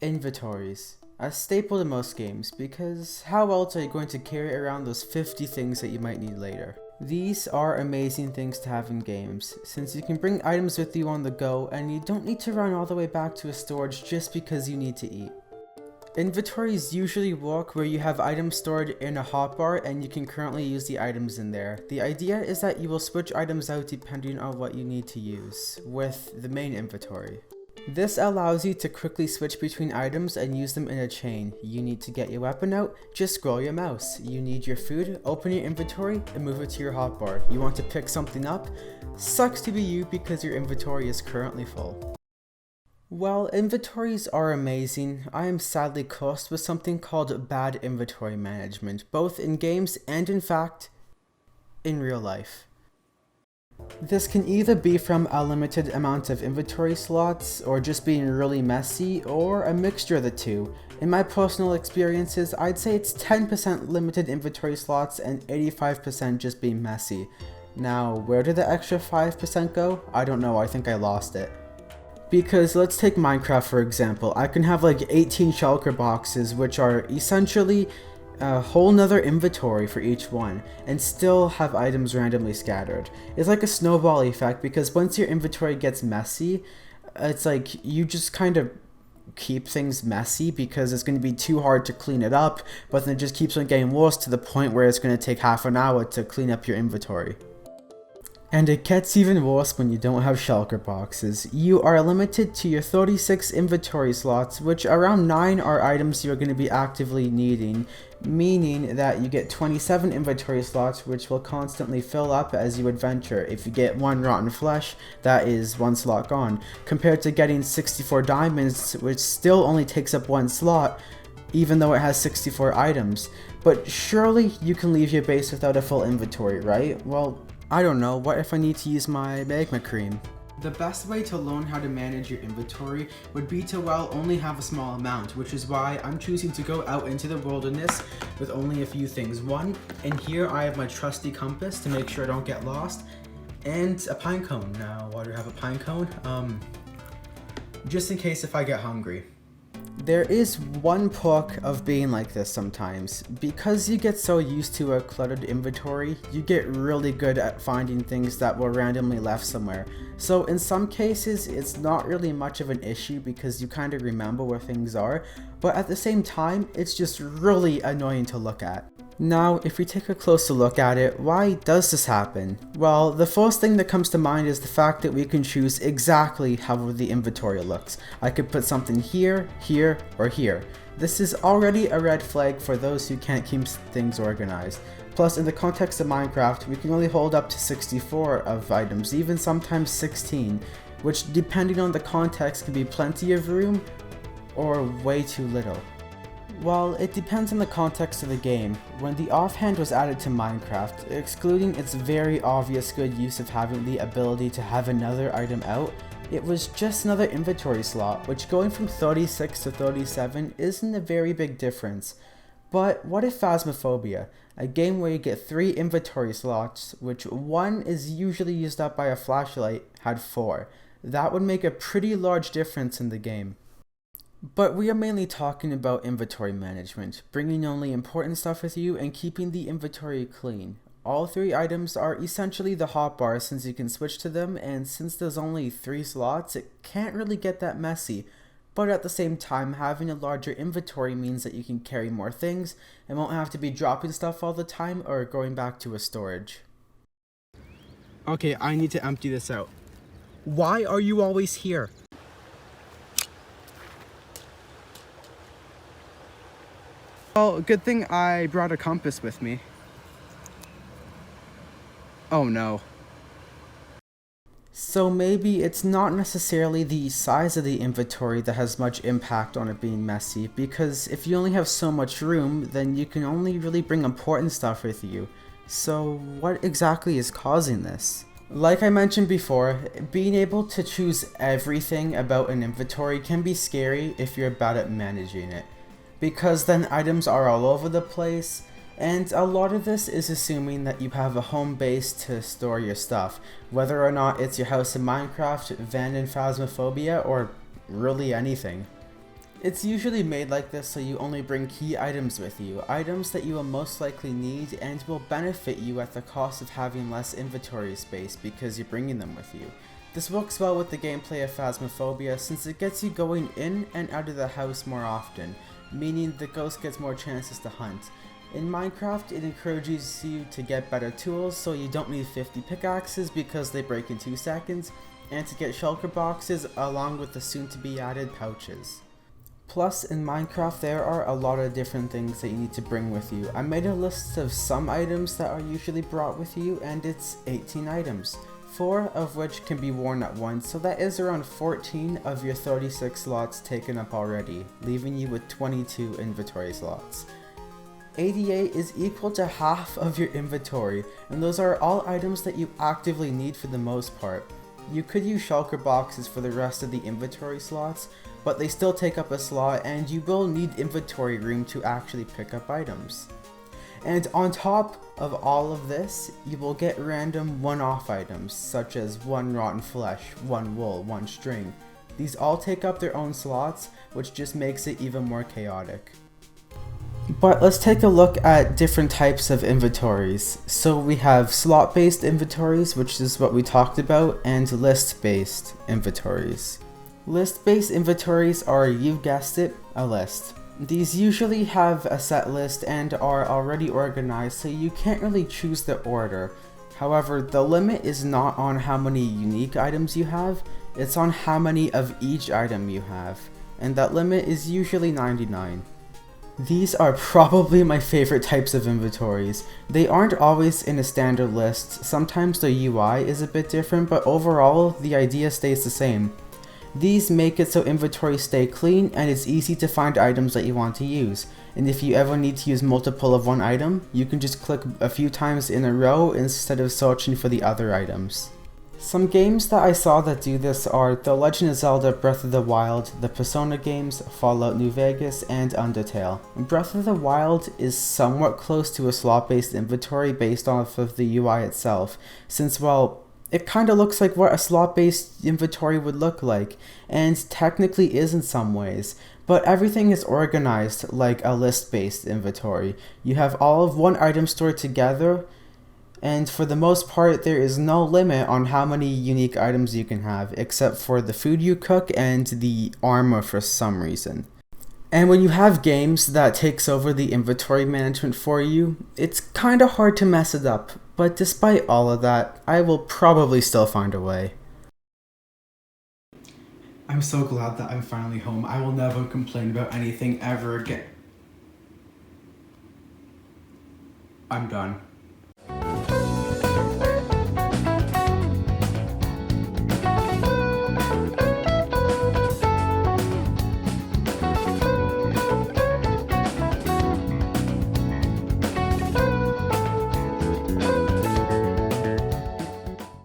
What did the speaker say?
Inventories. A staple to most games, because how else are you going to carry around those 50 things that you might need later? These are amazing things to have in games, since you can bring items with you on the go and you don't need to run all the way back to a storage just because you need to eat. Inventories usually work where you have items stored in a hotbar and you can currently use the items in there. The idea is that you will switch items out depending on what you need to use, with the main inventory. This allows you to quickly switch between items and use them in a chain. You need to get your weapon out, just scroll your mouse. You need your food, open your inventory, and move it to your hotbar. You want to pick something up? Sucks to be you because your inventory is currently full. While inventories are amazing, I am sadly cursed with something called bad inventory management, both in games and in fact, in real life. This can either be from a limited amount of inventory slots, or just being really messy, or a mixture of the two. In my personal experiences, I'd say it's 10% limited inventory slots and 85% just being messy. Now, where did the extra 5% go? I don't know, I think I lost it. Because let's take Minecraft for example, I can have like 18 shulker boxes which are essentially a whole nother inventory for each one, and still have items randomly scattered. It's like a snowball effect because once your inventory gets messy, it's like you just kind of keep things messy because it's going to be too hard to clean it up, but then it just keeps on getting worse to the point where it's going to take half an hour to clean up your inventory. And it gets even worse when you don't have shulker boxes. You are limited to your 36 inventory slots, which around 9 are items you're going to be actively needing, meaning that you get 27 inventory slots which will constantly fill up as you adventure. If you get 1 rotten flesh, that is 1 slot gone, compared to getting 64 diamonds, which still only takes up 1 slot, even though it has 64 items. But surely you can leave your base without a full inventory, right? Well, I don't know, what if I need to use my magma cream? The best way to learn how to manage your inventory would be to, well, only have a small amount, which is why I'm choosing to go out into the wilderness with only a few things. One, and here I have my trusty compass to make sure I don't get lost, and a pine cone. Now, why do I have a pine cone? Just in case if I get hungry. There is one perk of being like this sometimes. Because you get so used to a cluttered inventory, you get really good at finding things that were randomly left somewhere. So in some cases, it's not really much of an issue because you kind of remember where things are, but at the same time, it's just really annoying to look at. Now, if we take a closer look at it, why does this happen? Well, the first thing that comes to mind is the fact that we can choose exactly how the inventory looks. I could put something here, here, or here. This is already a red flag for those who can't keep things organized. Plus, in the context of Minecraft, we can only hold up to 64 of items, even sometimes 16, which depending on the context can be plenty of room or way too little. Well, it depends on the context of the game. When the offhand was added to Minecraft, excluding its very obvious good use of having the ability to have another item out, it was just another inventory slot, which going from 36 to 37 isn't a very big difference. But what if Phasmophobia, a game where you get 3 inventory slots, which one is usually used up by a flashlight, had 4? That would make a pretty large difference in the game. But we are mainly talking about inventory management, bringing only important stuff with you and keeping the inventory clean. All 3 items are essentially the hotbar since you can switch to them, and since there's only 3 slots, it can't really get that messy. But at the same time, having a larger inventory means that you can carry more things and won't have to be dropping stuff all the time or going back to a storage. Okay, I need to empty this out. Why are you always here? Well, good thing I brought a compass with me. Oh no. So maybe it's not necessarily the size of the inventory that has much impact on it being messy, because if you only have so much room, then you can only really bring important stuff with you. So what exactly is causing this? Like I mentioned before, being able to choose everything about an inventory can be scary if you're bad at managing it, because then items are all over the place, and a lot of this is assuming that you have a home base to store your stuff, whether or not it's your house in Minecraft, van in Phasmophobia, or really anything. It's usually made like this so you only bring key items with you, items that you will most likely need and will benefit you at the cost of having less inventory space because you're bringing them with you. This works well with the gameplay of Phasmophobia since it gets you going in and out of the house more often, meaning the ghost gets more chances to hunt. In Minecraft, it encourages you to get better tools so you don't need 50 pickaxes because they break in 2 seconds, and to get shulker boxes along with the soon to be added pouches. Plus, in Minecraft there are a lot of different things that you need to bring with you. I made a list of some items that are usually brought with you, and it's 18 items. 4 of which can be worn at once, so that is around 14 of your 36 slots taken up already, leaving you with 22 inventory slots. 88 is equal to half of your inventory, and those are all items that you actively need for the most part. You could use shulker boxes for the rest of the inventory slots, but they still take up a slot and you will need inventory room to actually pick up items. And on top of all of this, you will get random one-off items, such as 1 rotten flesh, 1 wool, 1 string. These all take up their own slots, which just makes it even more chaotic. But let's take a look at different types of inventories. So we have slot-based inventories, which is what we talked about, and list-based inventories. List-based inventories are, you guessed it, a list. These usually have a set list and are already organized, so you can't really choose the order. However, the limit is not on how many unique items you have, it's on how many of each item you have, and that limit is usually 99. These are probably my favorite types of inventories. They aren't always in a standard list, sometimes the UI is a bit different, but overall the idea stays the same. These make it so inventories stay clean and it's easy to find items that you want to use, and if you ever need to use multiple of one item, you can just click a few times in a row instead of searching for the other items. Some games that I saw that do this are The Legend of Zelda Breath of the Wild, the Persona games, Fallout New Vegas, and Undertale. Breath of the Wild is somewhat close to a slot-based inventory based off of the UI itself, since, well, it kinda looks like what a slot-based inventory would look like, and technically is in some ways, but everything is organized like a list-based inventory. You have all of one item stored together, and for the most part there is no limit on how many unique items you can have, except for the food you cook and the armor for some reason. And when you have games that takes over the inventory management for you, it's kinda hard to mess it up, but despite all of that, I will probably still find a way. I'm so glad that I'm finally home. I will never complain about anything ever again. I'm done.